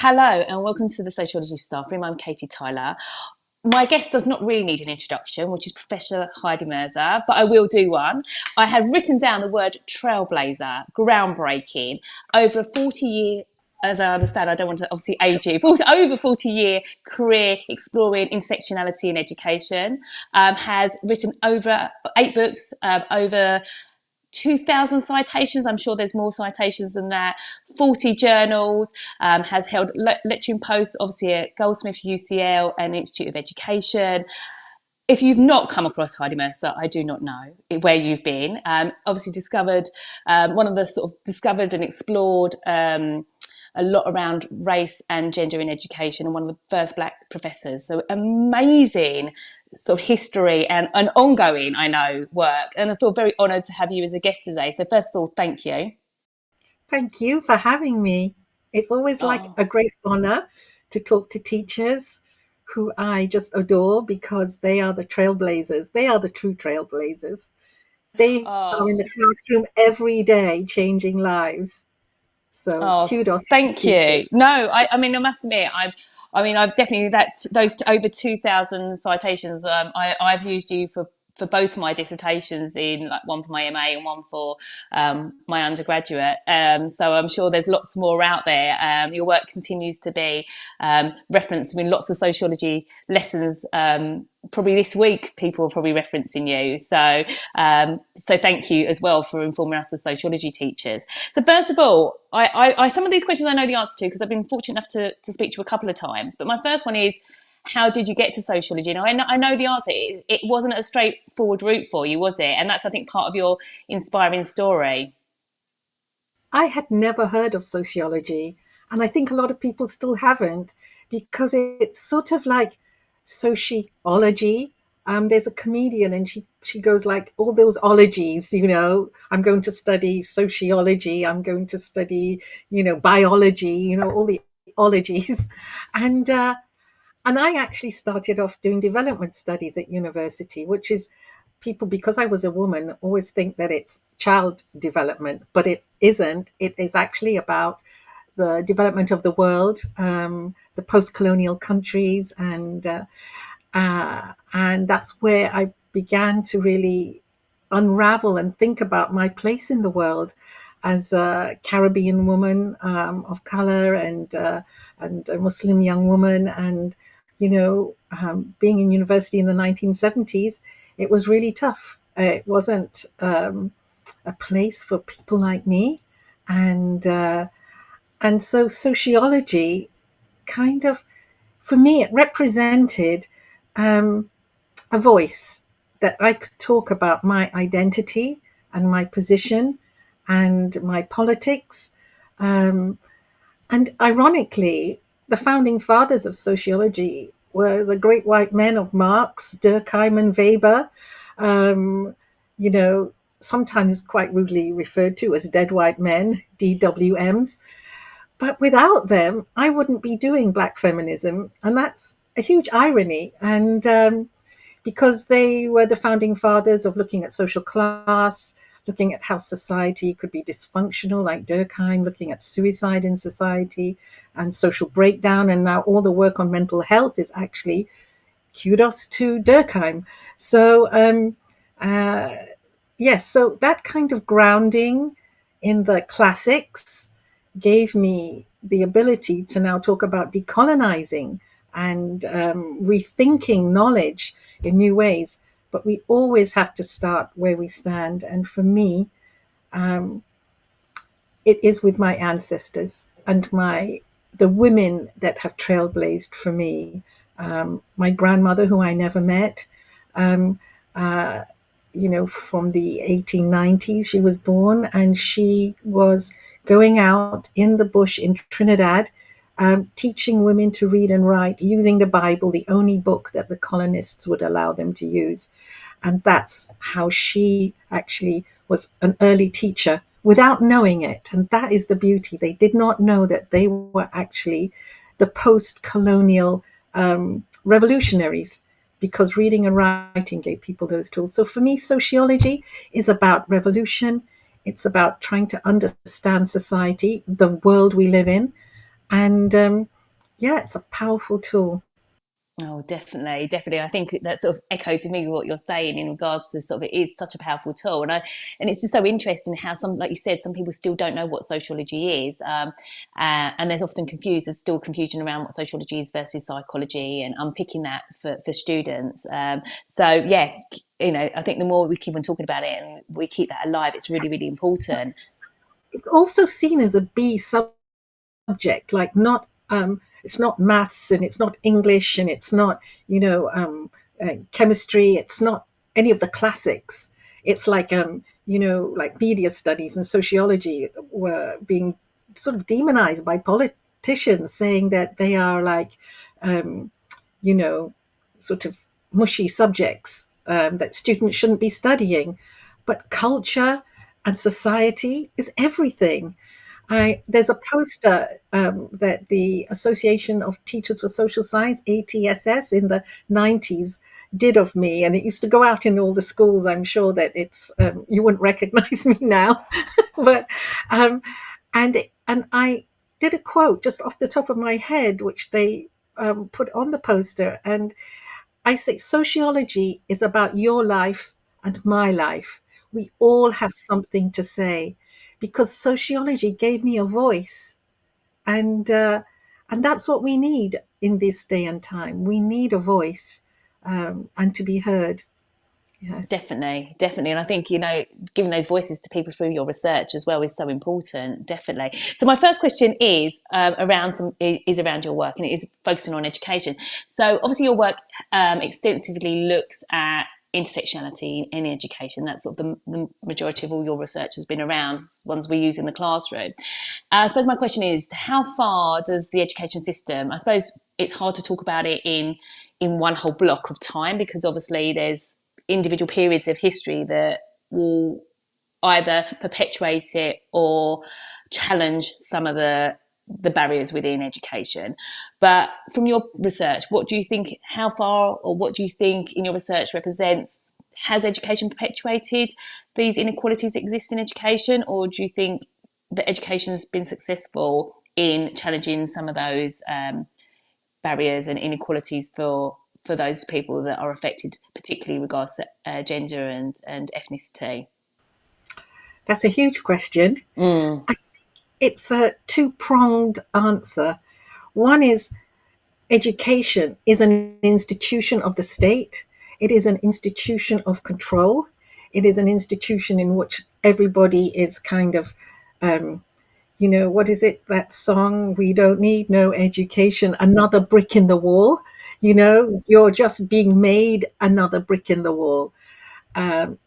Hello and welcome to the Sociology Staffroom. I'm Katie Tyler. My guest does not really need an introduction, which is Professor Heidi Mirza, but I will do one. I have written down the word trailblazer, groundbreaking, over a 40-year, as I understand, I don't want to obviously age you, over 40-year career exploring intersectionality in education, has written over 8 books, over 2,000 citations. I'm sure there's more citations than that. 40 journals, has held lecturing posts, obviously at Goldsmiths, UCL, and Institute of Education. If you've not come across Heidi Mirza, I do not know where you've been. Obviously discovered, one of the sort of discovered and explored a lot around race and gender in education, and one of the first Black professors. So amazing sort of history and ongoing, I know, work. And I feel very honoured to have you as a guest today. So first of all, thank you. Thank you for having me. It's always like Oh, a great honor to talk to teachers who I just adore because they are the trailblazers. They are the true trailblazers. They are oh, in the classroom every day changing lives. So oh, kudos to thank teachers. you. No, I mean, I must admit, I've definitely those over 2,000 citations. I've used you for both my dissertations, in like one for my MA and one for my undergraduate. So I'm sure there's lots more out there. Your work continues to be referenced in lots of sociology lessons. Probably this week, people are probably referencing you. So thank you as well for informing us as sociology teachers. So first of all, some of these questions I know the answer to because I've been fortunate enough to speak to you a couple of times. But my first one is, how did you get to sociology? Now, I know the answer. It wasn't a straightforward route for you, was it? And that's, I think, part of your inspiring story. I had never heard of sociology, and I think a lot of people still haven't because it's sort of like sociology. There's a comedian, and she goes like all those ologies. I'm going to study sociology. I'm going to study, biology. All the ologies, and uh, and I actually started off doing development studies at university, which is people, because I was a woman, always think that it's child development, but it isn't. It is actually about the development of the world, the post-colonial countries, and that's where I began to really unravel and think about my place in the world as a Caribbean woman of color and a Muslim young woman, and being in university in the 1970s, it was really tough. It wasn't a place for people like me, and so sociology kind of, for me, it represented um, a voice that I could talk about my identity and my position and my politics. Um, and ironically, the founding fathers of sociology were the great white men of Marx, Durkheim, and Weber, um, you know, sometimes quite rudely referred to as dead white men, DWMs. But without them, I wouldn't be doing Black feminism. And that's a huge irony. And because they were the founding fathers of looking at social class, looking at how society could be dysfunctional, like Durkheim, looking at suicide in society and social breakdown. And now all the work on mental health is actually kudos to Durkheim. So, uh, yes, so that kind of grounding in the classics gave me the ability to now talk about decolonizing and rethinking knowledge in new ways. But we always have to start where we stand. And for me, um, it is with my ancestors and the women that have trailblazed for me. My grandmother, who I never met, um, uh, from the 1890s, she was born, and she was going out in the bush in Trinidad, teaching women to read and write using the Bible, the only book that the colonists would allow them to use. And that's how she actually was an early teacher without knowing it. And that is the beauty. They did not know that they were actually the post colonial revolutionaries, because reading and writing gave people those tools. So for me, sociology is about revolution. It's about trying to understand society, the world we live in, and yeah, it's a powerful tool. Oh, definitely, definitely. I think that sort of echoed to me what you're saying in regards to sort of it is such a powerful tool, and it's just so interesting how some, like you said, some people still don't know what sociology is, and there's often confused. There's still confusion around what sociology is versus psychology, and unpicking that for students. So yeah, I think the more we keep on talking about it and we keep that alive, it's really, really important. It's also seen as a B subject, like not it's not maths and it's not English and it's not chemistry. It's not any of the classics. It's like like media studies and sociology were being sort of demonized by politicians, saying that they are like um, you know sort of mushy subjects that students shouldn't be studying. But culture and society is everything. There's a poster that the Association of Teachers for Social Science, ATSS, in the 90s did of me, and it used to go out in all the schools. I'm sure that it's you wouldn't recognize me now, but um, and I did a quote just off the top of my head, which they put on the poster, and I say sociology is about your life and my life. We all have something to say because sociology gave me a voice, and that's what we need in this day and time. We need a voice and to be heard. Yes. Definitely, definitely. And I think, giving those voices to people through your research as well is so important. Definitely. So my first question is around your work, and it is focusing on education. So obviously your work extensively looks at intersectionality in education. That's sort of the majority of all your research has been around ones we use in the classroom. I suppose my question is, how far does the education system, I suppose it's hard to talk about it in one whole block of time, because obviously there's individual periods of history that will either perpetuate it or challenge some of the barriers within education. But from your research, what do you think, how far, or what do you think in your research represents, has education perpetuated these inequalities that exist in education, or do you think that education's been successful in challenging some of those barriers and inequalities for those people that are affected, particularly regards to gender and ethnicity? That's a huge question. Mm, It's a two-pronged answer. One is education is an institution of the state. It is an institution of control. It is an institution in which everybody is kind of what is it, that song, we don't need no education, another brick in the wall. You're just being made another brick in the wall,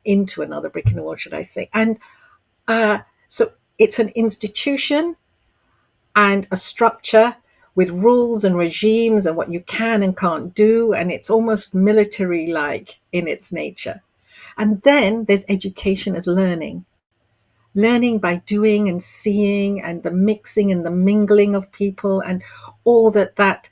into another brick in the wall, should I say. And so it's an institution and a structure with rules and regimes and what you can and can't do. And it's almost military like in its nature. And then there's education as learning by doing and seeing, and the mixing and the mingling of people, and all that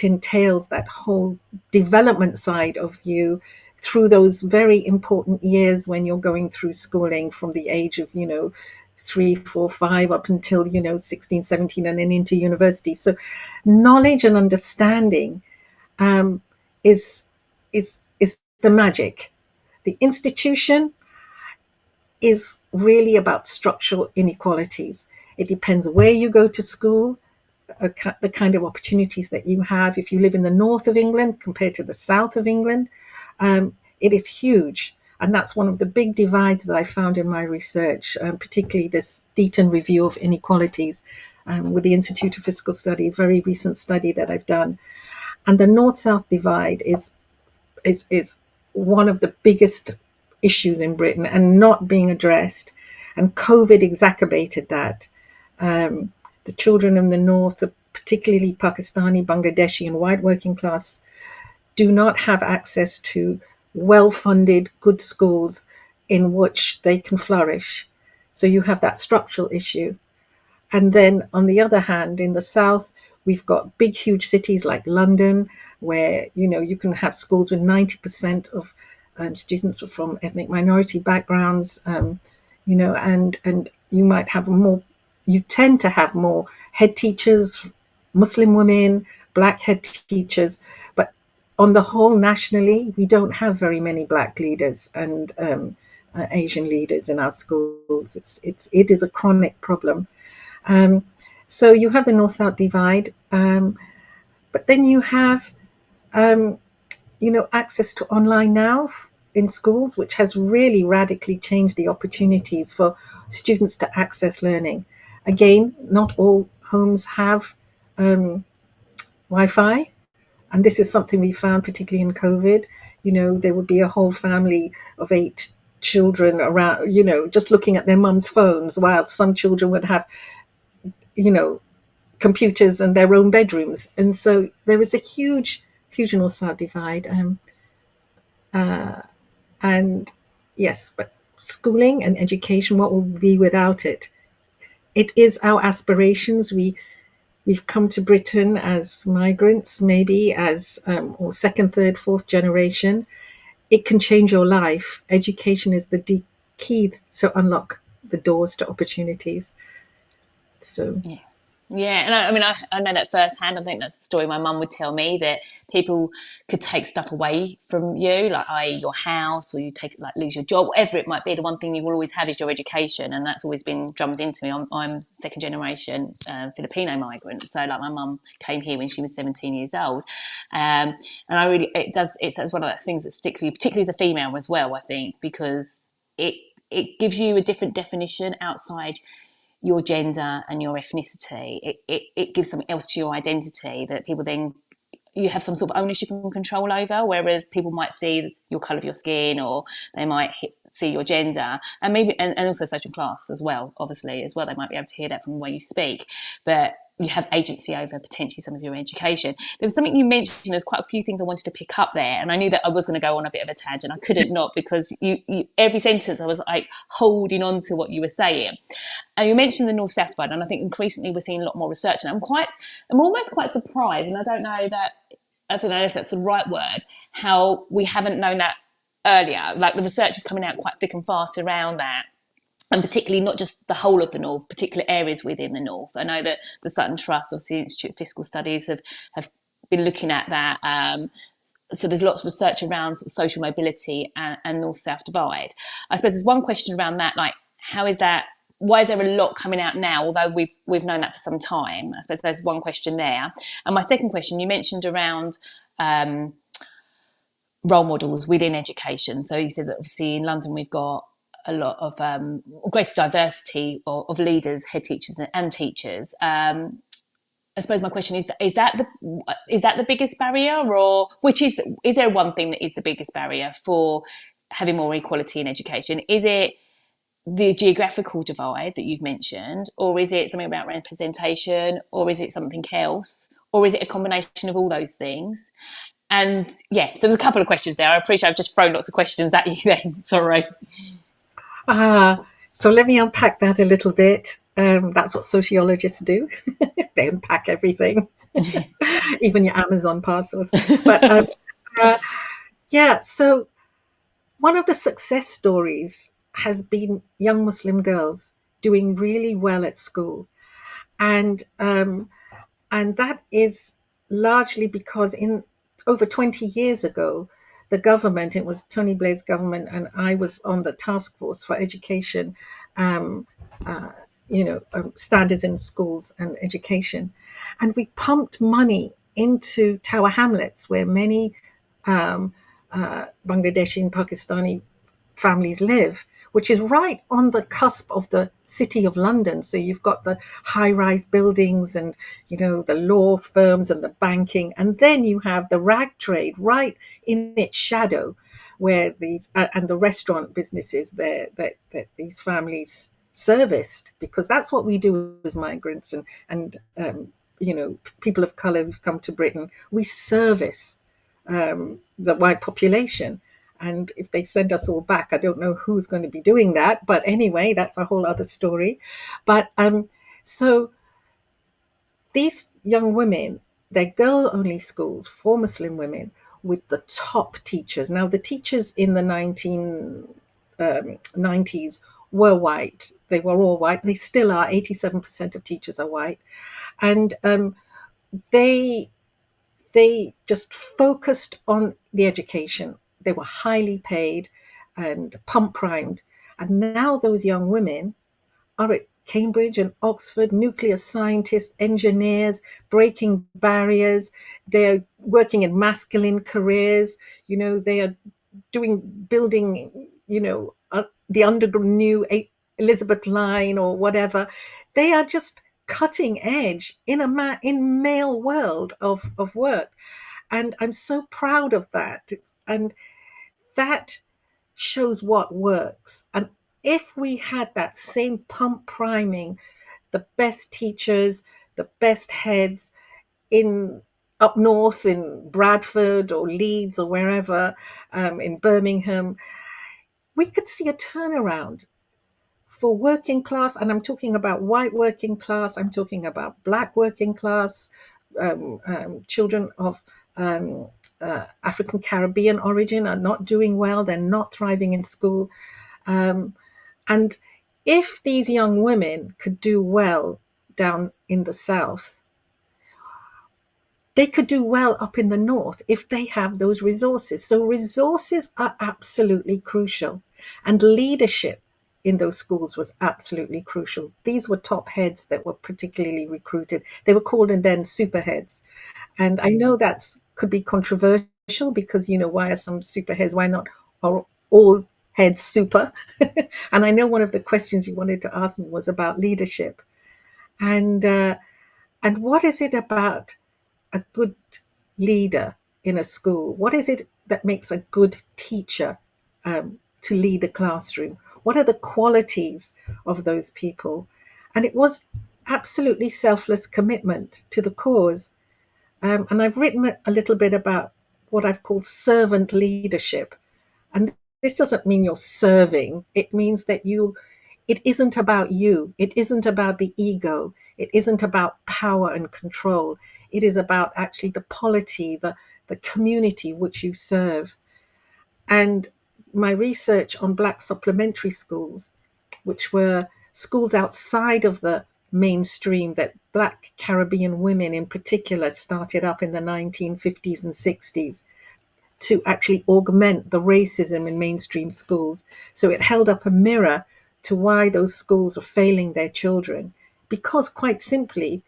entails, that whole development side of you through those very important years when you're going through schooling from the age of 3, 4, 5 up until 16, 17, and then into university. So knowledge and understanding um, is the magic. The institution is really about structural inequalities. It depends where you go to school, the kind of opportunities that you have. If you live in the north of England compared to the south of England, it is huge. And that's one of the big divides that I found in my research, particularly this Deaton review of inequalities with the Institute of Fiscal Studies, very recent study that I've done. And the north-south divide is one of the biggest issues in Britain and not being addressed. And COVID exacerbated that. The children in the north, particularly Pakistani, Bangladeshi, and white working class, do not have access to well-funded, good schools in which they can flourish. So you have that structural issue. And then on the other hand, in the south, we've got big, huge cities like London, where you can have schools with 90% of students from ethnic minority backgrounds, and you might have more. You tend to have more head teachers Muslim women, black head teachers. But on the whole, nationally, we don't have very many black leaders and Asian leaders in our schools. It is a chronic problem. Um, so you have the North-South divide, but then you have um, access to online now in schools, which has really radically changed the opportunities for students to access learning. Again, not all homes have Wi-Fi, and this is something we found particularly in COVID. There would be a whole family of 8 children around, just looking at their mum's phones, while some children would have, you know, computers in their own bedrooms. And so there is a huge North-South divide. And yes, but schooling and education, what will we be without it? It is our aspirations. We've come to Britain as migrants, maybe as or second, third, fourth generation. It can change your life. Education is the key to unlock the doors to opportunities. So Yeah. Yeah, and I know that firsthand. I think that's a story my mum would tell me, that people could take stuff away from you, like i.e. your house, or you take like lose your job, whatever it might be. The one thing you will always have is your education, and that's always been drummed into me. I'm second generation Filipino migrant, so like my mum came here when she was 17 years old, and I really it's one of those things that stick with you, particularly as a female as well. I think because it gives you a different definition outside your gender and your ethnicity. It gives something else to your identity that people then, you have some sort of ownership and control over, whereas people might see your colour of your skin, or they might see your gender, and maybe and also social class as well, obviously as well. They might be able to hear that from the way you speak, but you have agency over potentially some of your education. There was something you mentioned, there's quite a few things I wanted to pick up there, and I knew that I was going to go on a bit of a tangent. I couldn't not, because you every sentence I was like holding on to what you were saying. And you mentioned the North-South divide, and I think increasingly we're seeing a lot more research, and I'm almost quite surprised, and I don't know if that's the right word, how we haven't known that earlier. Like the research is coming out quite thick and fast around that, and particularly not just the whole of the North, particular areas within the North. I know that the Sutton Trust, obviously the Institute of Fiscal Studies, have been looking at that. So there's lots of research around sort of social mobility and North-South divide. I suppose there's one question around that, like how is that? Why is there a lot coming out now, although we've known that for some time? I suppose there's one question there. And my second question, you mentioned around role models within education. So you said that obviously in London we've got a lot of greater diversity of leaders, head teachers and teachers. I suppose my question is that the biggest barrier, or is there one thing that is the biggest barrier for having more equality in education? Is it the geographical divide that you've mentioned, or is it something about representation, or is it something else, or is it a combination of all those things? And yeah, so there's a couple of questions there. I appreciate I've just thrown lots of questions at you then. Sorry. so let me unpack that a little bit. That's what sociologists do. They unpack everything, even your Amazon parcels. But uh, yeah, so one of the success stories has been young Muslim girls doing really well at school, and that is largely because in over 20 years ago, the government, it was Tony Blair's government, and I was on the task force for education, um, standards in schools and education. And we pumped money into Tower Hamlets, where many um, Bangladeshi and Pakistani families live, which is right on the cusp of the city of London. So you've got the high-rise buildings and, the law firms and the banking. And then you have the rag trade right in its shadow, where and the restaurant businesses there that these families serviced, because that's what we do as migrants and people of color who've come to Britain. We service the white population. And if they send us all back, I don't know who's going to be doing that. But anyway, that's a whole other story. But so these young women, they're girl-only schools for Muslim women with the top teachers. Now, the teachers in the 1990s were white. They were all white. They still are. 87% of teachers are white. And they they just focused on the education. They were highly paid and pump primed. And now those young women are at Cambridge and Oxford, nuclear scientists, engineers, breaking barriers. They're working in masculine careers. They are building, the underground new Elizabeth line or whatever. They are just cutting edge in male world of work. And I'm so proud of that. And that shows what works. And if we had that same pump priming, the best teachers, the best heads in up north in Bradford or Leeds or wherever, in Birmingham, we could see a turnaround for working class. And I'm talking about white working class, I'm talking about black working class, children of African Caribbean origin are not doing well, they're not thriving in school. And if these young women could do well down in the South, they could do well up in the North if they have those resources. So, resources are absolutely crucial. And leadership in those schools was absolutely crucial. These were top heads that were particularly recruited. They were called and then super heads. And I know that could be controversial because, why are some super heads? Why not are all heads super? And I know one of the questions you wanted to ask me was about leadership. And what is it about a good leader in a school? What is it that makes a good teacher to lead a classroom? What are the qualities of those people? And it was absolutely selfless commitment to the cause. And I've written a little bit about what I've called servant leadership. And this doesn't mean you're serving. It means that it isn't about you. It isn't about the ego. It isn't about power and control. It is about actually the polity, the community which you serve. And my research on Black supplementary schools, which were schools outside of the mainstream that Black Caribbean women in particular started up in the 1950s and 60s to actually augment the racism in mainstream schools. So it held up a mirror to why those schools are failing their children, because quite simply,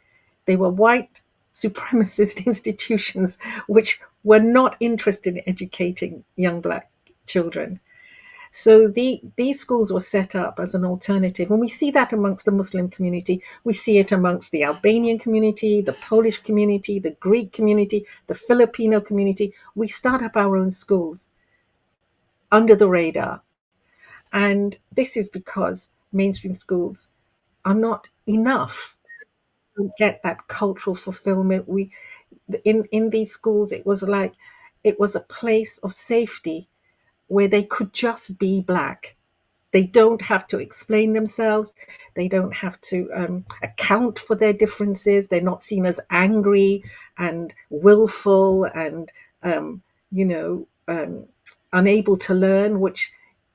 they were white supremacist institutions which were not interested in educating young Black children. So these schools were set up as an alternative. And we see that amongst the Muslim community. We see it amongst the Albanian community, the Polish community, the Greek community, the Filipino community. We start up our own schools under the radar. And this is because mainstream schools are not enough to get that cultural fulfillment. In these schools, it was a place of safety where they could just be Black. They don't have to explain themselves. They don't have to account for their differences. They're not seen as angry and willful and, um, you know, um, unable to learn, which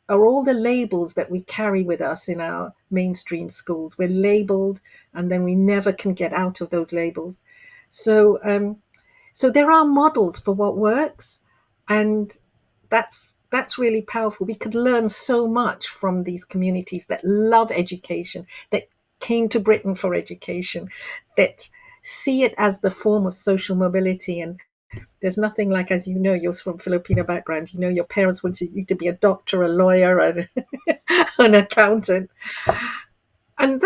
are all the labels that we carry with us in our mainstream schools. We're labeled and then we never can get out of those labels. So, so there are models for what works, and that's really powerful. We could learn so much from these communities that love education, that came to Britain for education, that see it as the form of social mobility. And there's nothing like, as you know, you're from Filipino background, your parents wanted you to be a doctor, a lawyer, and an accountant. And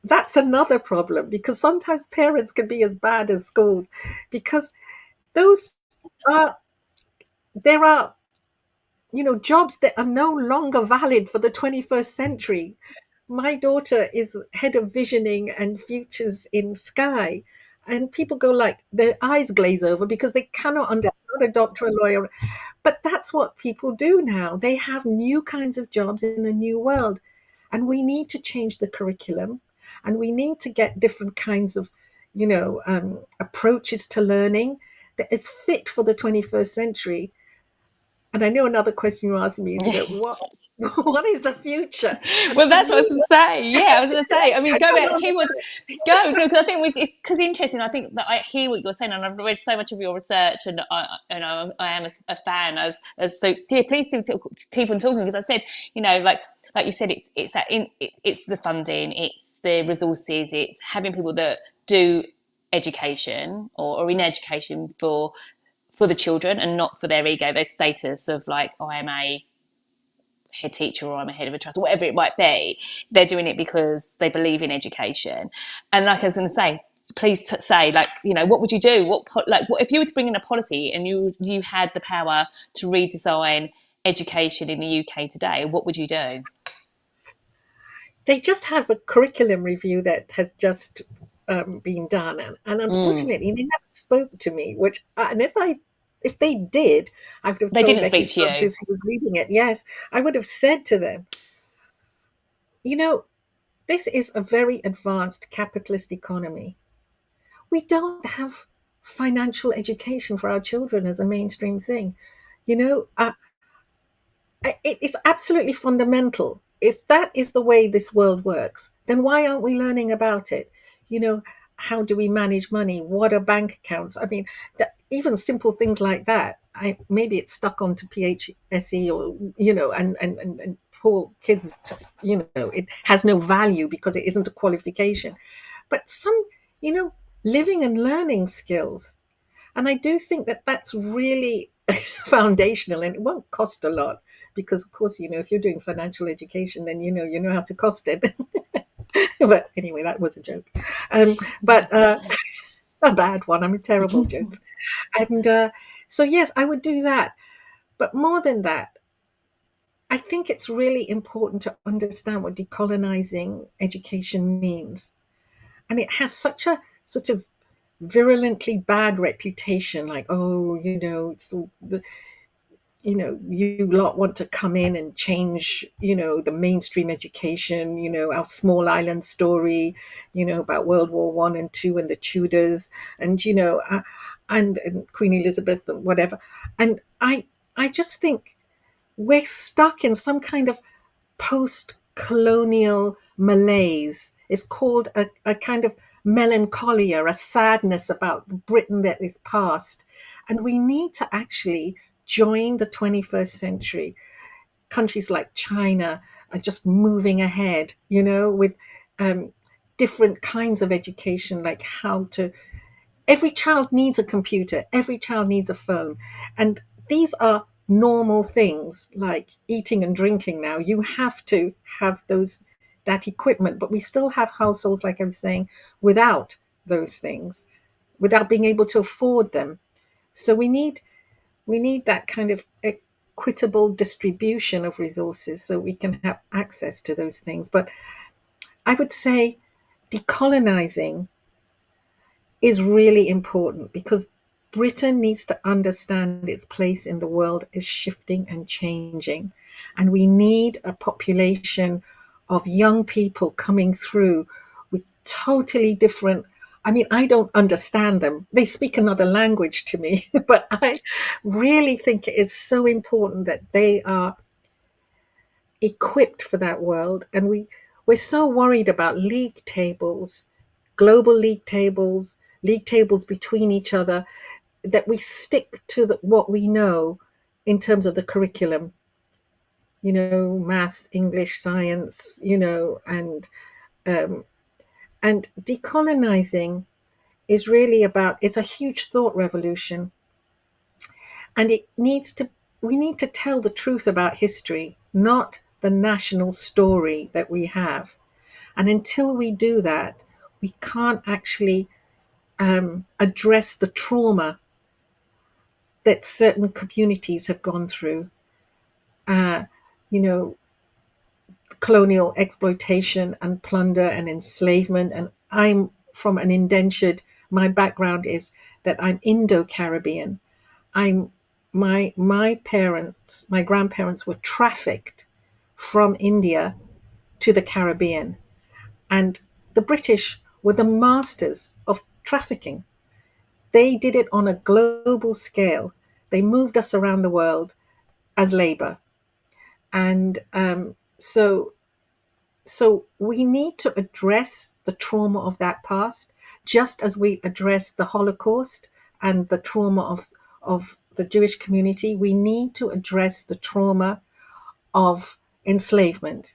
that's another problem, because sometimes parents can be as bad as schools, because those are there are jobs that are no longer valid for the 21st century. My daughter is head of visioning and futures in Sky, and people go like their eyes glaze over because they cannot understand a doctor, a lawyer. But that's what people do now. They have new kinds of jobs in a new world. And we need to change the curriculum, and we need to get different kinds of, approaches to learning that is fit for the 21st century. And I know another question you asked me is, what What is the future? Well, For that's what I me, was going to say. Yeah, I was going to say. I mean, I go don't back, keyword, understand. go. No, because I think it's because interesting. I think that I hear what you're saying, and I've read so much of your research, and I am a fan. As so, yeah, please do keep on talking because I said, like you said, it's the funding, it's the resources, it's having people that do education or in education for the children and not for their ego, their status of like, oh, I am a head teacher or I'm a head of a trust, or whatever it might be. They're doing it because they believe in education. And like I was going to say, please say, like, what would you do? What if you were to bring in a policy and you had the power to redesign education in the UK today? What would you do? They just have a curriculum review that has just been done, and Mm. unfortunately, they never spoke to me. And if they did, I would have They told didn't Becky speak to you. Francis, who was reading it. Yes, I would have said to them, you know, this is a very advanced capitalist economy. We don't have financial education for our children as a mainstream thing. You know, it's absolutely fundamental. If that is the way this world works, then why aren't we learning about it? You know, how do we manage money? What are bank accounts? I mean, even simple things like that. Maybe it's stuck onto PHSE, or and poor kids just it has no value because it isn't a qualification. But some, you know, living and learning skills, and I do think that that's really foundational, and it won't cost a lot because, of course, if you're doing financial education, then you know how to cost it. But anyway, that was a joke, but a bad one. I mean, terrible jokes. And so, yes, I would do that. But more than that, I think it's really important to understand what decolonizing education means, and it has such a sort of virulently bad reputation, like, oh, it's you lot want to come in and change, the mainstream education, our small island story, about World War I and II and the Tudors, and and Queen Elizabeth and whatever. And I just think we're stuck in some kind of post-colonial malaise. It's called a kind of melancholia, a sadness about Britain that is past. And we need to actually join the 21st century. Countries like China are just moving ahead, with um, different kinds of education, like how to. Every child needs a computer, every child needs a phone. And these are normal things like eating and drinking now. You have to have that equipment, but we still have households, like I was saying, without those things, without being able to afford them. So we need that kind of equitable distribution of resources so we can have access to those things. But I would say decolonizing is really important because Britain needs to understand its place in the world is shifting and changing. And we need a population of young people coming through with totally different. I mean, I don't understand them. They speak another language to me, but I really think it is so important that they are equipped for that world. And we're so worried about league tables, global league tables between each other, that we stick to what we know in terms of the curriculum, math, English, science, um, and decolonizing is really about, it's a huge thought revolution. And we need to tell the truth about history, not the national story that we have. And until we do that, we can't actually address the trauma that certain communities have gone through. Uh, you know, colonial exploitation and plunder and enslavement. And I'm from an indentured. My background is that I'm Indo-Caribbean. I'm my parents, my grandparents were trafficked from India to the Caribbean, and the British were the masters of trafficking. They did it on a global scale. They moved us around the world as labor. And so we need to address the trauma of that past, just as we address the Holocaust and the trauma of the Jewish community. We need to address the trauma of enslavement.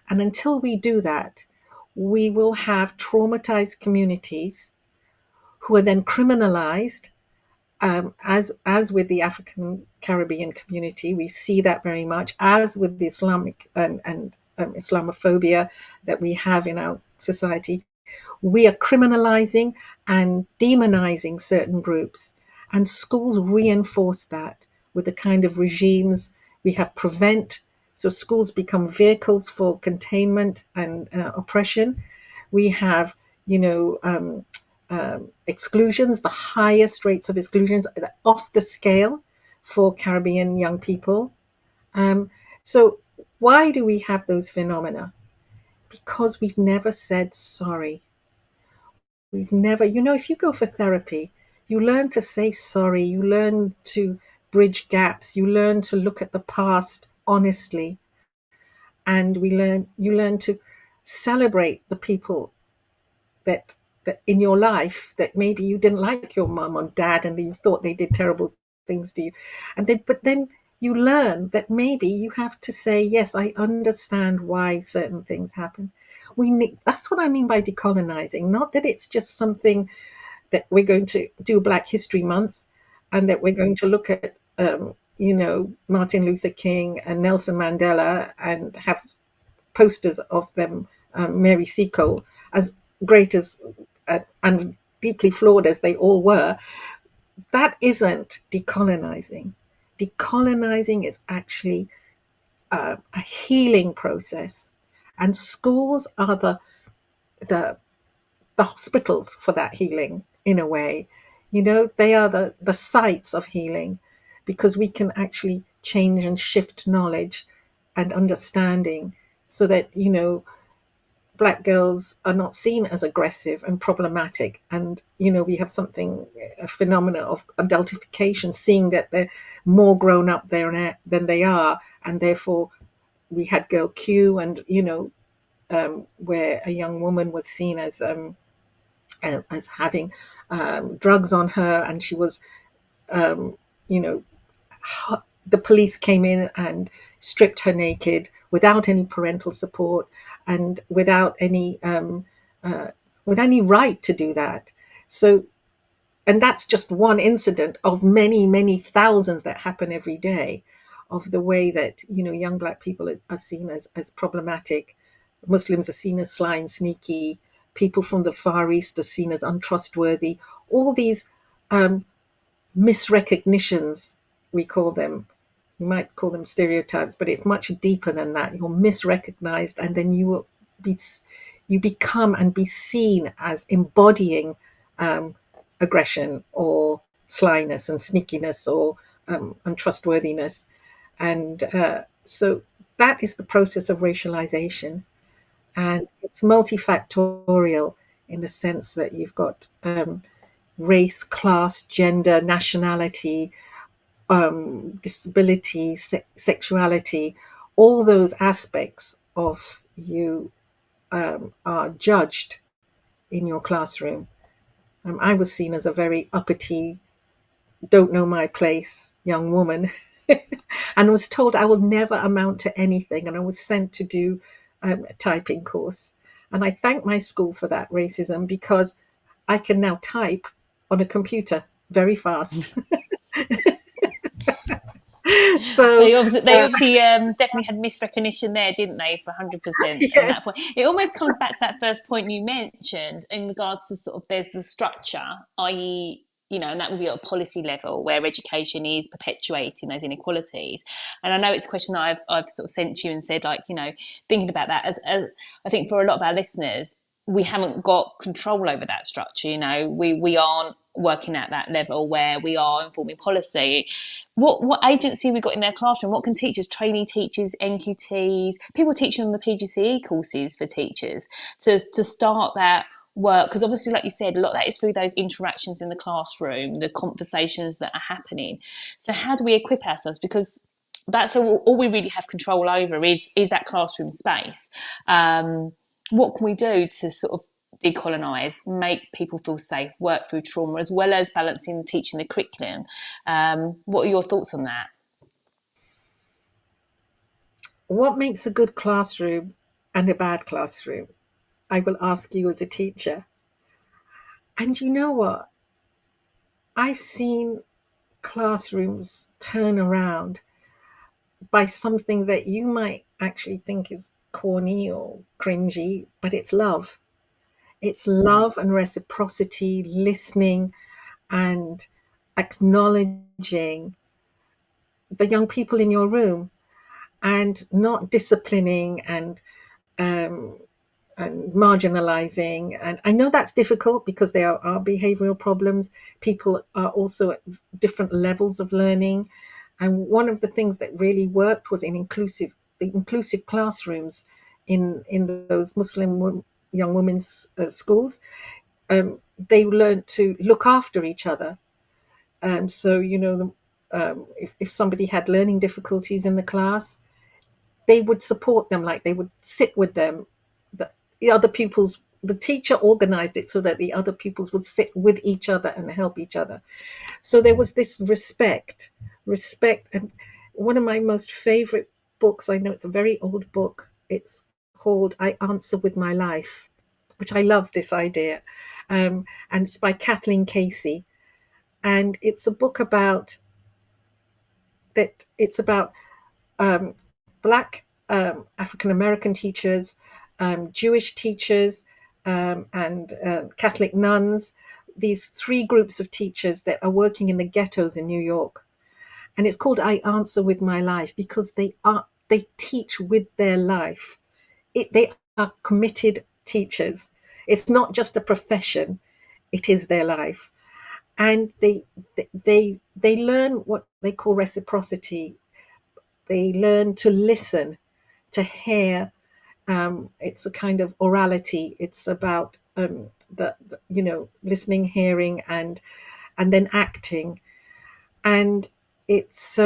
And until we do that, we will have traumatized communities who are then criminalized. As with the African Caribbean community, we see that very much. As with the Islamic and Islamophobia that we have in our society, we are criminalizing and demonizing certain groups, and schools reinforce that with the kind of regimes we have prevent. So schools become vehicles for containment and oppression. We have, you know, exclusions, the highest rates of exclusions off the scale for Caribbean young people. Um, so why do we have those phenomena? Because we've never said sorry. We've never, if you go for therapy, you learn to say sorry, you learn to bridge gaps, you learn to look at the past honestly, and you learn to celebrate the people that in your life that maybe you didn't like your mom or dad and you thought they did terrible things to you. But then you learn that maybe you have to say, yes, I understand why certain things happen. That's what I mean by decolonizing. Not that it's just something that we're going to do Black History Month and that we're going to look at, Martin Luther King and Nelson Mandela and have posters of them, Mary Seacole, as great as and deeply flawed as they all were. That isn't decolonizing. Decolonizing is actually a healing process, and schools are the the hospitals for that healing in a way. They are the sites of healing, because we can actually change and shift knowledge and understanding so that Black girls are not seen as aggressive and problematic. And we have a phenomena of adultification, seeing that they're more grown up there than they are, and therefore we had Girl Q, and where a young woman was seen as having drugs on her, and she was, um, you know, the police came in and stripped her naked without any parental support and with any right to do that. So, and that's just one incident of many, many thousands that happen every day, of the way that young Black people are seen as problematic. Muslims are seen as sly and sneaky. People from the Far East are seen as untrustworthy. All these um, misrecognitions, we call them. We might call them stereotypes, but it's much deeper than that. You're misrecognized, and then you become and be seen as embodying um, aggression or slyness and sneakiness or untrustworthiness. And so that is the process of racialization. And it's multifactorial in the sense that you've got race, class, gender, nationality, disability, sexuality, all those aspects of you are judged in your classroom. I was seen as a very uppity, don't know my place young woman, and was told I will never amount to anything. And I was sent to do a typing course. And I thank my school for that racism, because I can now type on a computer very fast. So, They obviously definitely had misrecognition there, didn't they, for 100% on that yes, point. It almost comes back to that first point you mentioned in regards to sort of there's the structure, i.e., and that would be at a policy level where education is perpetuating those inequalities. And I know it's a question that I've sort of sent you and said, like, thinking about that as I think for a lot of our listeners, we haven't got control over that structure. We aren't working at that level where we are informing policy. What agency we got in their classroom? What can teachers, trainee teachers, NQTs, people teaching on the PGCE courses for teachers to start that work? Because obviously, like you said, a lot of that is through those interactions in the classroom, the conversations that are happening. So how do we equip ourselves? Because that's all we really have control over is that classroom space. What can we do to sort of decolonize, make people feel safe, work through trauma, as well as balancing teaching the curriculum? What are your thoughts on that? What makes a good classroom and a bad classroom? I will ask you as a teacher. And you know what? I've seen classrooms turn around by something that you might actually think is corny or cringy, but it's love. It's love and reciprocity, listening and acknowledging the young people in your room and not disciplining um, and marginalizing. And I know that's difficult because there are behavioral problems. People are also at different levels of learning. And one of the things that really worked was the inclusive classrooms in those young women's schools. They learned to look after each other. So, if somebody had learning difficulties in the class, they would support them, like they would sit with them. The other pupils, the teacher organized it so that the other pupils would sit with each other and help each other. So there was this respect. And one of my most favorite books, I know it's a very old book, it's called I Answer with My Life, which I love this idea. And it's by Kathleen Casey. And it's a book about it's about um, Black African American teachers, Jewish teachers, and Catholic nuns. These three groups of teachers that are working in the ghettos in New York, and it's called "I Answer with My Life" because they teach with their life. They are committed teachers. It's not just a profession; it is their life, and they learn what they call reciprocity. They learn to listen, to hear. It's a kind of orality. It's about listening, hearing, and then acting, and it's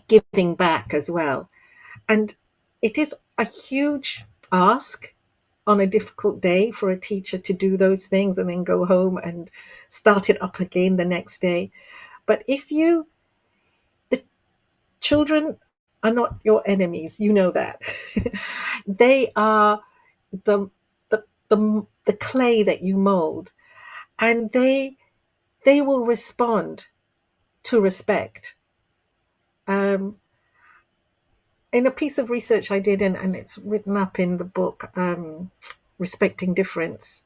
giving back as well. And it is a huge ask on a difficult day for a teacher to do those things and then go home and start it up again the next day. But the children are not your enemies, you know that. They are the, the clay that you mold, and they will respond to respect. Um, in a piece of research I did, and it's written up in the book, Respecting Difference,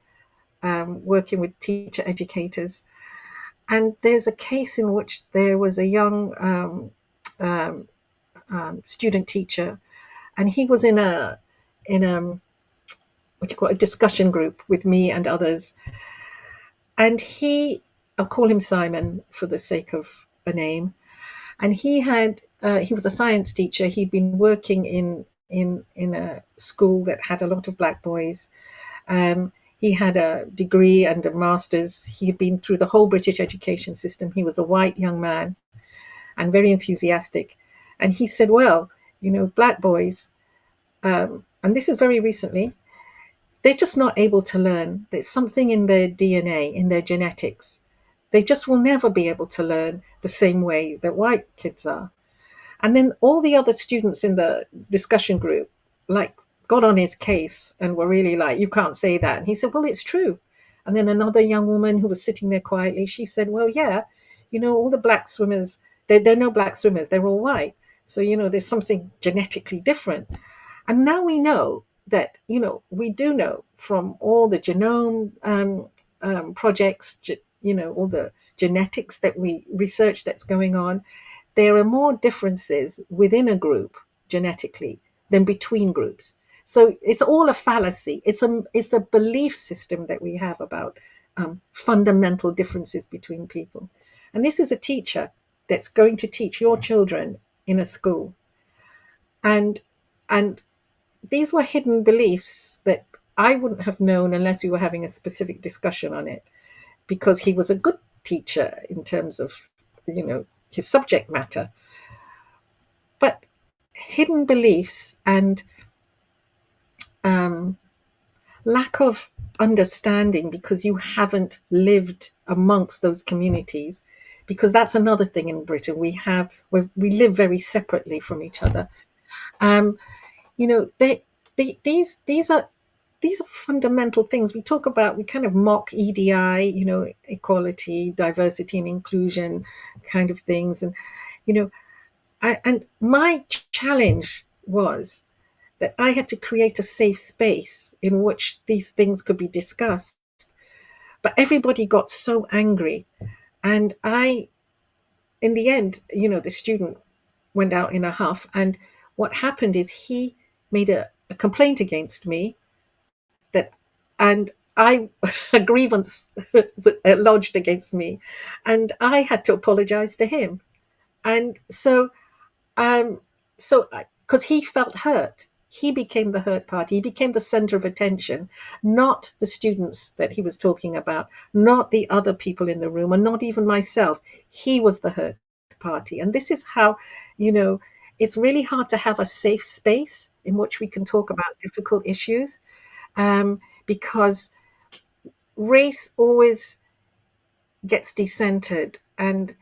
working with teacher educators. And there's a case in which there was a young um, student teacher, and he was in a what do you call it, a discussion group with me and others. And I'll call him Simon for the sake of a name. And he was a science teacher. He'd been working in a school that had a lot of black boys. He had a degree and a master's. He had been through the whole British education system. He was a white young man and very enthusiastic. And he said, well, black boys, and this is very recently, they're just not able to learn. There's something in their DNA, in their genetics. They just will never be able to learn the same way that white kids are. And then all the other students in the discussion group, like, got on his case and were really like, you can't say that. And he said, well, it's true. And then another young woman who was sitting there quietly, she said, well, yeah, all the black swimmers, they're no black swimmers, they're all white. So, there's something genetically different. And now we know that, we do know from all the genome projects, all the genetics that we research that's going on, there are more differences within a group genetically than between groups. So it's all a fallacy. It's a belief system that we have about fundamental differences between people. And this is a teacher that's going to teach your children in a school. And these were hidden beliefs that I wouldn't have known unless we were having a specific discussion on it, because he was a good teacher in terms of, his subject matter. hidden beliefs and um, lack of understanding because you haven't lived amongst those communities. Because that's another thing in Britain, we live very separately from each other. Um, you know, these are fundamental things we talk about. We kind of mock EDI, equality, diversity, and inclusion kind of things, and you know, and my challenge was that I had to create a safe space in which these things could be discussed. But everybody got so angry. And in the end, the student went out in a huff. And what happened is he made a complaint against me that, and I, a grievance lodged against me. And I had to apologize to him. And um, so, because he felt hurt, he became the hurt party. He became the center of attention, not the students that he was talking about, not the other people in the room, and not even myself. He was the hurt party. And this is how, you know, it's really hard to have a safe space in which we can talk about difficult issues, because race always gets decentered and,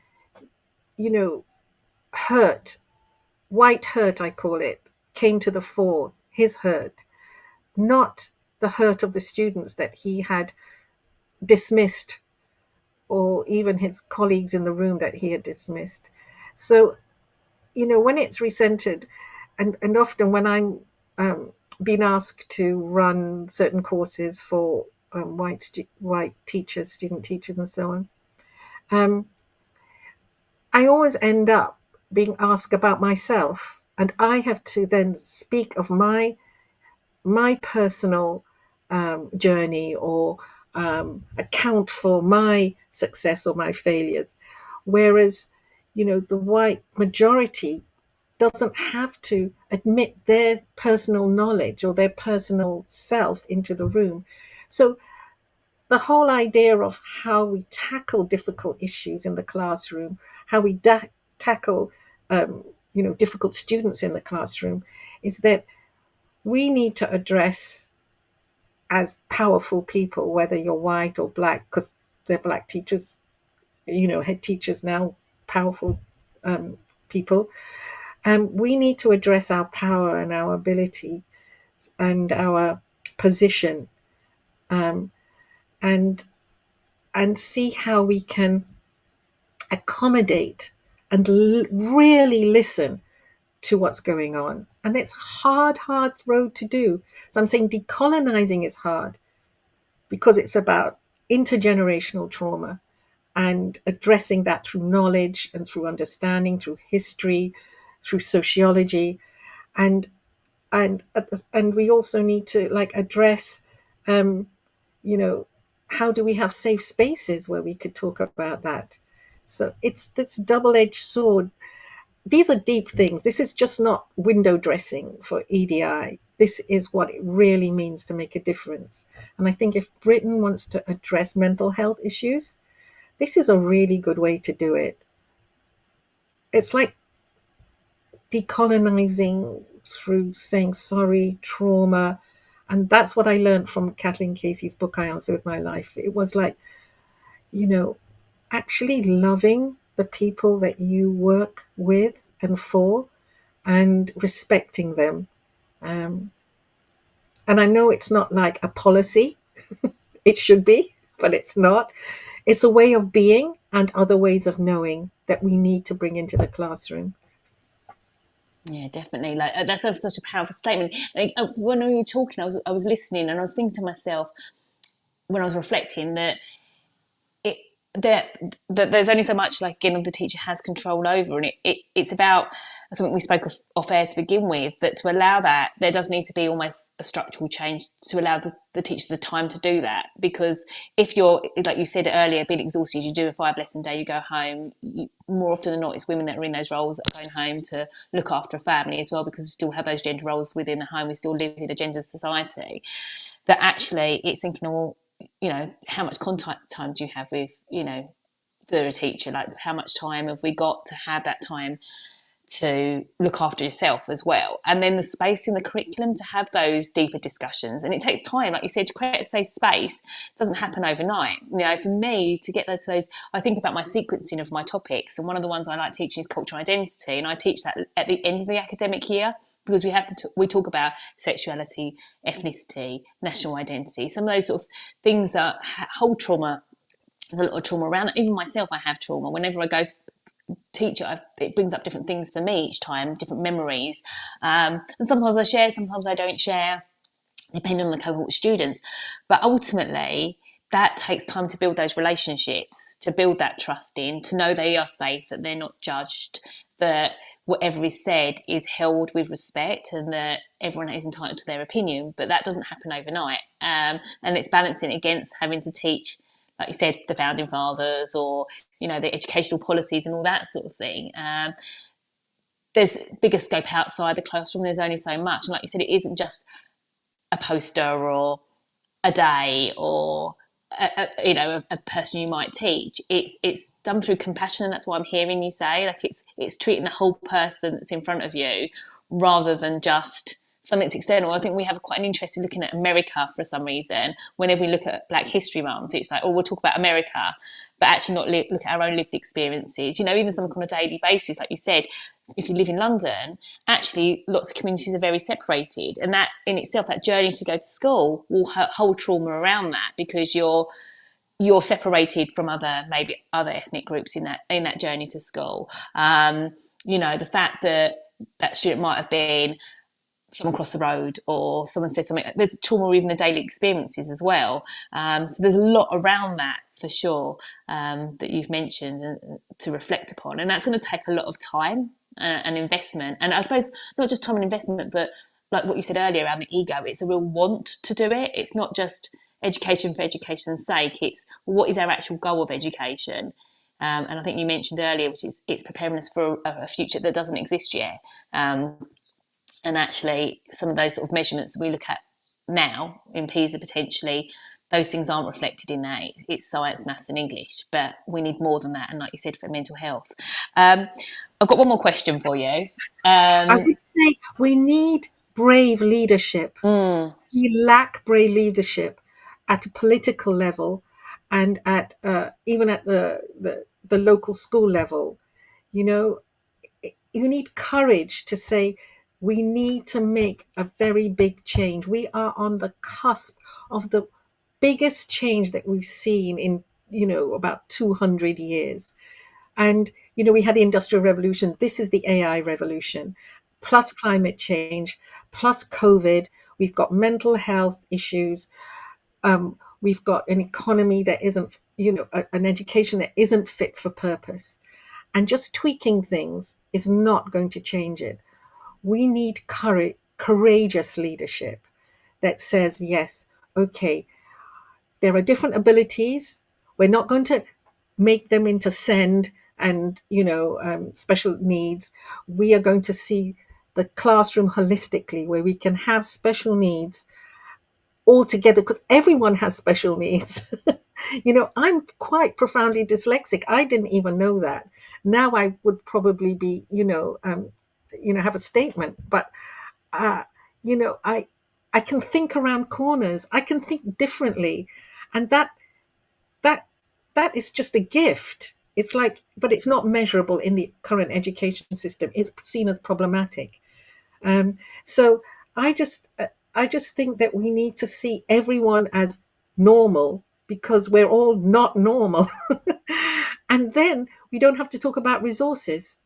you know, hurt, white hurt, I call it, came to the fore, his hurt, not the hurt of the students that he had dismissed, or even his colleagues in the room that he had dismissed. So, when it's recentered, and often when I'm being asked to run certain courses for white teachers, student teachers, and so on, um, I always end up being asked about myself, and I have to then speak of my personal journey, or account for my success or my failures. Whereas, the white majority doesn't have to admit their personal knowledge or their personal self into the room. So the whole idea of how we tackle difficult issues in the classroom, how we tackle difficult students in the classroom, is that we need to address, as powerful people, whether you're white or black, because they're black teachers, head teachers now, powerful people. We need to address our power and our ability and our position, um, and see how we can accommodate and really listen to what's going on. And it's a hard road to do. So I'm saying decolonizing is hard because it's about intergenerational trauma and addressing that through knowledge and through understanding, through history, through sociology, and and and we also need to like address, um, you know, how do we have safe spaces where we could talk about that? So it's this double-edged sword. These are deep things. This is just not window dressing for EDI. This is what it really means to make a difference. And I think if Britain wants to address mental health issues, this is a really good way to do it. It's like decolonizing through saying sorry, trauma. And that's what I learned from Kathleen Casey's book, I Answer with My Life. It was like, you know, actually loving the people that you work with and for, and respecting them. Um, and I know it's not like a policy, it should be, but it's not. It's a way of being and other ways of knowing that we need to bring into the classroom. Yeah, definitely. Like that's such a powerful statement. Like, when you were talking, I was listening, and I was thinking to myself when I was reflecting that it that there's only so much, like, again, the teacher has control over, and it's about something we spoke of off air to begin with, that to allow that, there does need to be almost a structural change to allow the teachers the time to do that. Because if you're, like you said earlier, being exhausted, you do a 5 lesson day, you go home, more often than not it's women that are in those roles that are going home to look after a family as well, because we still have those gender roles within the home, we still live in a gender society. That actually it's thinking, well, how much contact time do you have with, for a teacher? Like, how much time have we got to have that time to look after yourself as well. And then the space in the curriculum to have those deeper discussions. And it takes time, like you said, to create a safe space. It doesn't happen overnight. You know, for me to get those, I think about my sequencing of my topics. And one of the ones I like teaching is cultural identity. And I teach that at the end of the academic year, because we have to, we talk about sexuality, ethnicity, national identity, some of those sort of things that hold trauma. There's a lot of trauma around it. Even myself, I have trauma. Whenever I go teach it, it brings up different things for me each time, different memories. And sometimes I share, sometimes I don't share, depending on the cohort of students. But ultimately, that takes time to build those relationships, to build that trust in, to know they are safe, that they're not judged, that whatever is said is held with respect, and that everyone is entitled to their opinion. But that doesn't happen overnight. And it's balancing against having to teach, like you said, the founding fathers, or, you know, the educational policies and all that sort of thing. There's bigger scope outside the classroom. There's only so much. And like you said, it isn't just a poster or a day or a person you might teach. It's done through compassion, and that's what I'm hearing you say. Like it's treating the whole person that's in front of you, rather than just something that's external. I think we have quite an interest in looking at America for some reason. Whenever we look at Black History Month, it's like, oh, we'll talk about America, but actually not look at our own lived experiences. You know, even something on a daily basis, like you said, if you live in London, actually lots of communities are very separated, and that in itself, that journey to go to school will hold trauma around that, because you're separated from maybe other ethnic groups in that journey to school. You know, the fact that that student might have been someone crossed the road, or someone said something. There's trauma even the daily experiences as well. So there's a lot around that for sure, that you've mentioned to reflect upon, and that's going to take a lot of time and investment. And I suppose not just time and investment, but like what you said earlier around the ego, it's a real want to do it. It's not just education for education's sake. It's what is our actual goal of education. And I think you mentioned earlier, which is it's preparing us for a future that doesn't exist yet. And actually, some of those sort of measurements we look at now in PISA, potentially, those things aren't reflected in that. It's science, maths and English, but we need more than that. And like you said, for mental health. I've got one more question for you. I would say we need brave leadership. We lack brave leadership at a political level, and at even at the local school level. You know, you need courage to say, we need to make a very big change. We are on the cusp of the biggest change that we've seen in, about 200 years. And, we had the Industrial Revolution. This is the AI revolution, plus climate change, plus COVID. We've got mental health issues. We've got an economy that isn't, an education that isn't fit for purpose. And just tweaking things is not going to change it. We need courageous leadership that says, yes, okay, there are different abilities. We're not going to make them into SEND and, special needs. We are going to see the classroom holistically, where we can have special needs all together, because everyone has special needs. I'm quite profoundly dyslexic. I didn't even know that. Now I would probably be, have a statement, but I can think around corners. I can think differently, and that is just a gift. It's like, but it's not measurable in the current education system. It's seen as problematic. So I just think that we need to see everyone as normal, because we're all not normal. And then we don't have to talk about resources.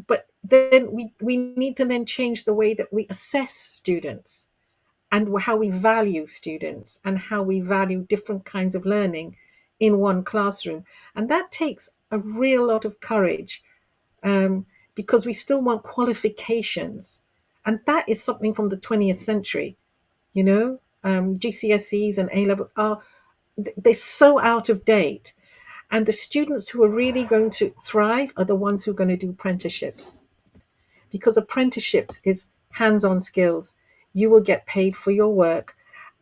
But then we need to then change the way that we assess students, and how we value students, and how we value different kinds of learning in one classroom. And that takes a real lot of courage, because we still want qualifications. And that is something from the 20th century. GCSEs and A-level they're so out of date. And the students who are really going to thrive are the ones who are going to do apprenticeships, because apprenticeships is hands-on skills. You will get paid for your work,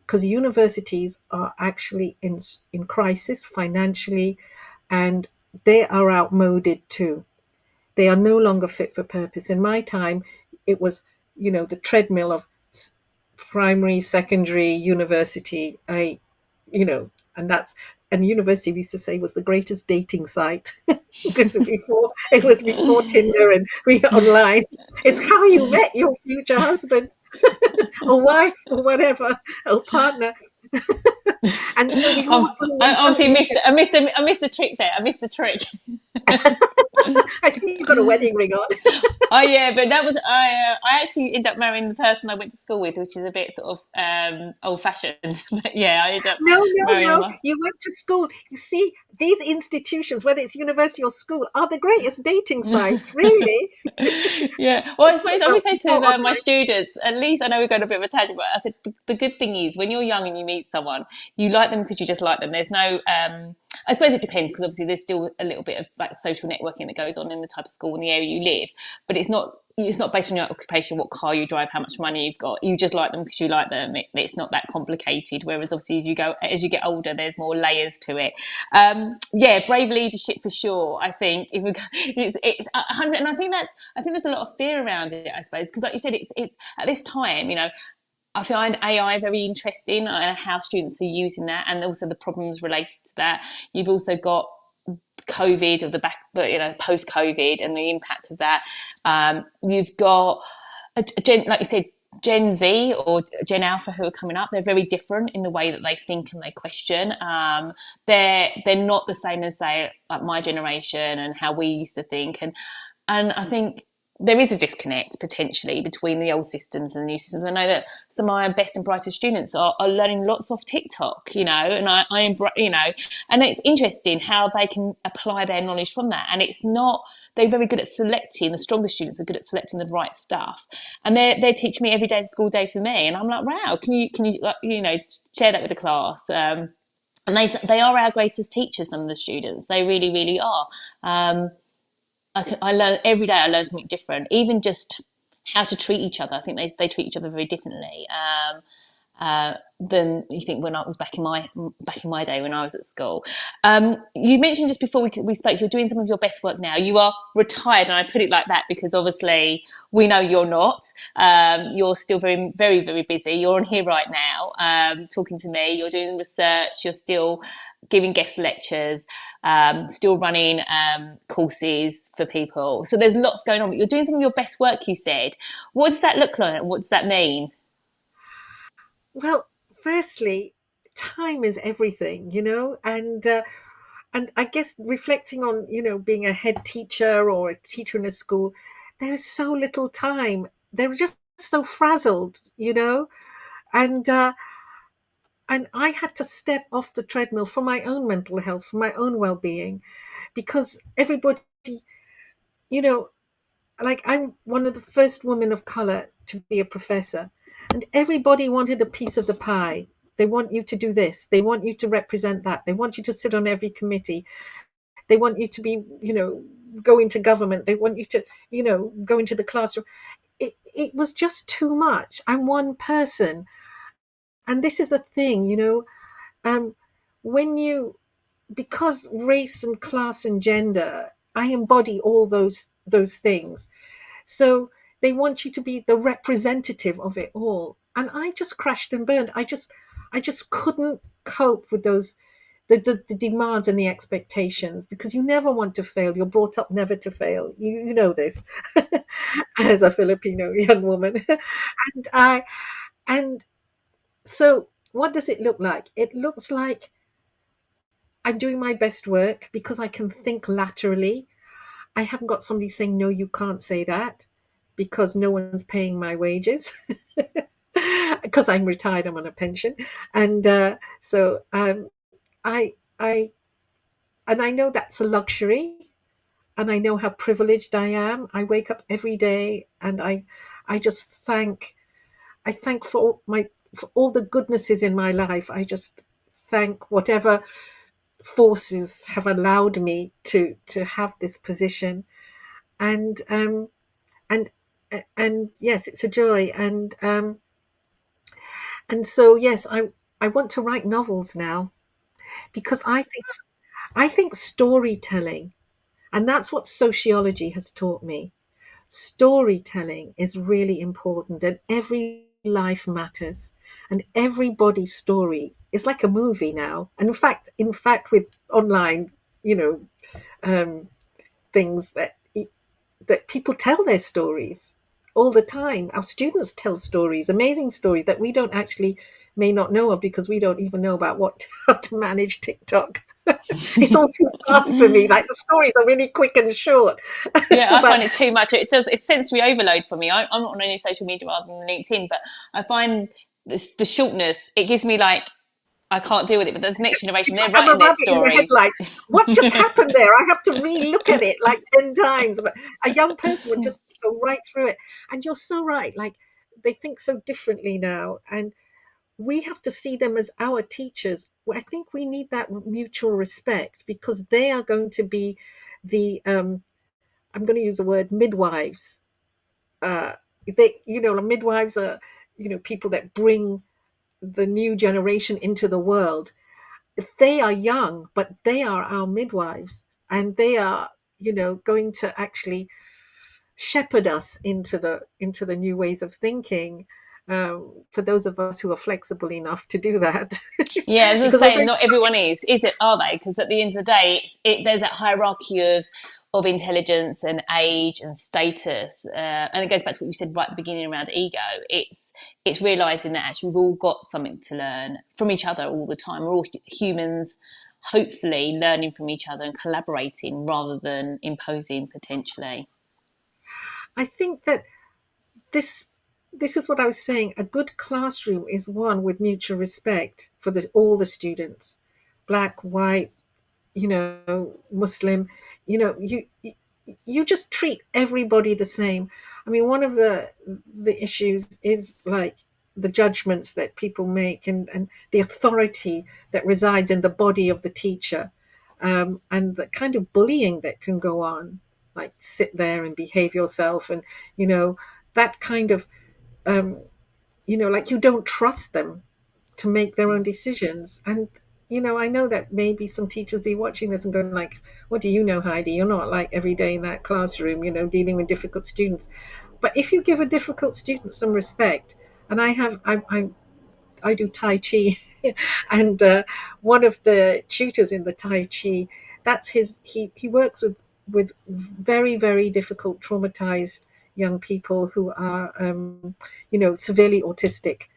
because universities are actually in crisis financially, and they are outmoded too. They are no longer fit for purpose. In my time, it was, the treadmill of primary, secondary, university. And university we used to say was the greatest dating site because it was before Tinder and we online. It's how you met your future husband or wife or whatever or partner. And so we all I went out obviously weekend. I missed a trick there. I missed a trick. I see you've got a wedding ring on. Oh yeah, but that was I actually ended up marrying the person I went to school with, which is a bit sort of old fashioned. But yeah, I ended up No, no, marrying no. my. You went to school. You see, these institutions, whether it's university or school, are the greatest dating sites, really. Yeah, well, I suppose I Well, always say to before my online. students, at least I know we're going a bit of a tangent, but I said the good thing is when you're young and you meet someone, you like them because you just like them. There's no, I suppose it depends because obviously there's still a little bit of like social networking that goes on in the type of school in the area you live, but it's not based on your occupation, what car you drive, how much money you've got. You just like them because you like them. It's not that complicated. Whereas obviously as you get older, there's more layers to it. Yeah, brave leadership for sure. I think if we, it's 100, and I think there's a lot of fear around it. I suppose because like you said, it's at this time, I find AI very interesting and how students are using that, and also the problems related to that. You've also got COVID of the back, post COVID and the impact of that. You've got like you said, Gen Z or Gen Alpha who are coming up. They're very different in the way that they think and they question. They're not the same as say like my generation and how we used to think, and I think there is a disconnect potentially between the old systems and the new systems. I know that some of my best and brightest students are learning lots off TikTok, and and it's interesting how they can apply their knowledge from that. And it's not, they're very good at selecting, the stronger students are good at selecting the right stuff. And they teach me every day is a school day for me. And I'm like, wow, can you share that with the class? And they are our greatest teachers, some of the students. They really, really are. I learn every day. I learn something different. Even just how to treat each other. I think they treat each other very differently than you think when I was back in my day when I was at school. You mentioned just before we spoke, you're doing some of your best work now. You are retired, and I put it like that because obviously we know you're not. You're still very, very, very busy. You're on here right now, talking to me. You're doing research. You're still giving guest lectures, still running courses for people. So there's lots going on. But you're doing some of your best work. You said. What does that look like? What does that mean? Well, firstly, time is everything, and I guess reflecting on, being a head teacher or a teacher in a school, there is so little time. They're just so frazzled, and I had to step off the treadmill for my own mental health, for my own well-being, because everybody, you know, like I'm one of the first women of color to be a professor, and everybody wanted a piece of the pie. They want you to do this. They want you to represent that. They want you to sit on every committee. They want you to be, go into government. They want you to, go into the classroom. It was just too much. I'm one person. And this is the thing, um, when you, because race and class and gender, I embody all those things. So they want you to be the representative of it all. And I just crashed and burned. I just couldn't cope with those the demands and the expectations because you never want to fail. You're brought up never to fail. You know this as a Filipino young woman. and I and so what does it look like? It looks like I'm doing my best work because I can think laterally. I haven't got somebody saying, no, you can't say that because no one's paying my wages. Because I'm retired, I'm on a pension. And I, I, and I know that's a luxury. And I know how privileged I am. I wake up every day and I just I thank for all the goodnesses in my life. I just thank whatever forces have allowed me to have this position. And and and yes, it's a joy. And so yes, I want to write novels now because I think storytelling. And that's what sociology has taught me. Storytelling is really important, and every life matters, and everybody's story is like a movie now. And in fact, with online, you know, um, things that people tell their stories all the time. Our students tell stories, amazing stories that we don't actually may not know of because we don't even know about what how to manage TikTok. It's all too fast for me. Like the stories are really quick and short. Yeah, I But find it too much. It's sensory overload for me. I'm not on any social media other than LinkedIn, but I find the shortness, it gives me like, I can't deal with it. But the next generation, it's they're like I'm a writing their rabbit in the stories. headlights. What just happened there? I have to re-look at it like 10 times. But a young person would just go right through it. And you're so right. Like they think so differently now. And we have to see them as our teachers. Well, I think we need that mutual respect because they are going to be the I'm going to use the word midwives. Uh, midwives are people that bring the new generation into the world. They are young, but they are our midwives, and they are going to actually shepherd us into the new ways of thinking. For those of us who are flexible enough to do that, Yeah, as I was because we're saying, very not stuck. everyone is it? Are they? Because at the end of the day, there's that hierarchy of intelligence and age and status, and it goes back to what you said right at the beginning around ego. It's realizing that actually we've all got something to learn from each other all the time. We're all humans, hopefully learning from each other and collaborating rather than imposing potentially. I think that this this is what I was saying. A good classroom is one with mutual respect for all the students, black, white, Muslim. You just treat everybody the same. I mean, one of the issues is like the judgments that people make, and the authority that resides in the body of the teacher, and the kind of bullying that can go on, like sit there and behave yourself, and you know that kind of um, like you don't trust them to make their own decisions. And I know that maybe some teachers be watching this and going like, what do you know, Heidi? You're not like every day in that classroom, dealing with difficult students. But if you give a difficult student some respect, and I do Tai Chi, and one of the tutors in the Tai Chi, that's he works with very, very difficult, traumatized young people who are severely autistic.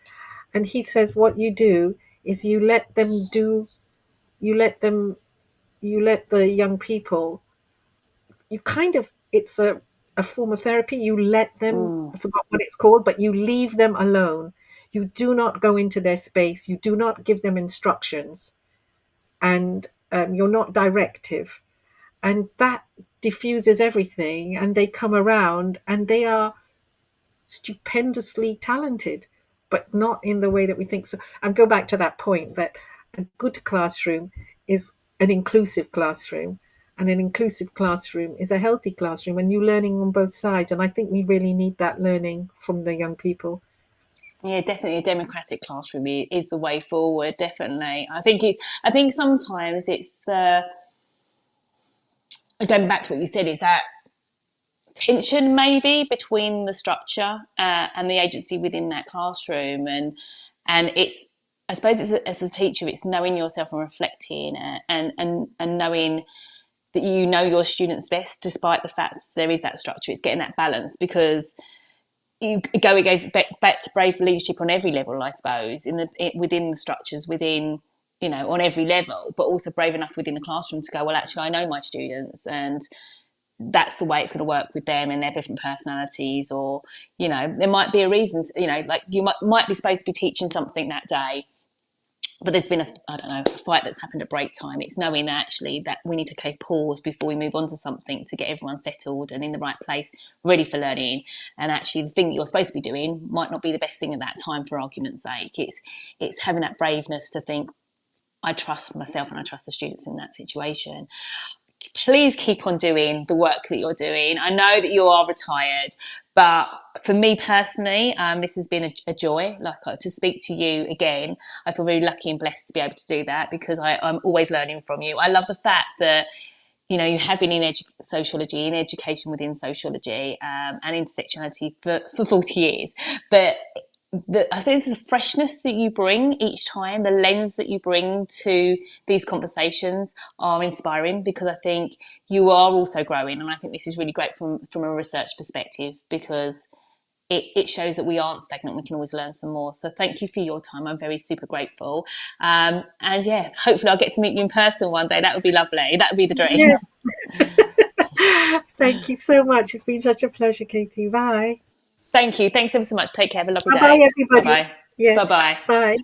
And he says what you do is you let them you let the young people, you kind of, it's a form of therapy. You let them, Mm. I forgot what it's called, but you leave them alone. You do not go into their space. You do not give them instructions, and you're not directive. And that diffuses everything, and they come around and they are stupendously talented, but not in the way that we think. So, and go back to that point that a good classroom is an inclusive classroom, and an inclusive classroom is a healthy classroom, and you're learning on both sides. And I think we really need that learning from the young people. Yeah, definitely a democratic classroom is the way forward. Definitely, I think sometimes it's going back to what you said, is that tension maybe between the structure and the agency within that classroom, and it's, I suppose it's, as a teacher, it's knowing yourself and reflecting, and knowing that you know your students best despite the fact there is that structure. It's getting that balance, because it goes back to brave leadership on every level, I suppose, within the structures, within, on every level, but also brave enough within the classroom to go, well, actually, I know my students, and that's the way it's going to work with them and their different personalities. Or, there might be a reason, like you might be supposed to be teaching something that day, but there's been I don't know, a fight that's happened at break time. It's knowing that actually that we need to take pause before we move on to something to get everyone settled and in the right place, ready for learning. And actually the thing that you're supposed to be doing might not be the best thing at that time, for argument's sake. It's having that braveness to think, I trust myself and I trust the students in that situation. Please keep on doing the work that you're doing. I know that you are retired, but for me personally, this has been a joy. Like, to speak to you again, I feel really lucky and blessed to be able to do that, because I'm always learning from you. I love the fact that you have been in sociology, in education within sociology, and intersectionality for 40 years. But I think it's the freshness that you bring each time, the lens that you bring to these conversations are inspiring, because I think you are also growing. And I think this is really great from a research perspective, because it shows that we aren't stagnant. We can always learn some more. So thank you for your time. I'm very super grateful. And yeah, hopefully I'll get to meet you in person one day. That would be lovely. That would be the dream. Yeah. Thank you so much. It's been such a pleasure, Katie. Bye. Thank you. Thanks ever so much. Take care. Have a lovely Bye bye, day. Bye everybody. bye. Bye Yes. bye. Bye.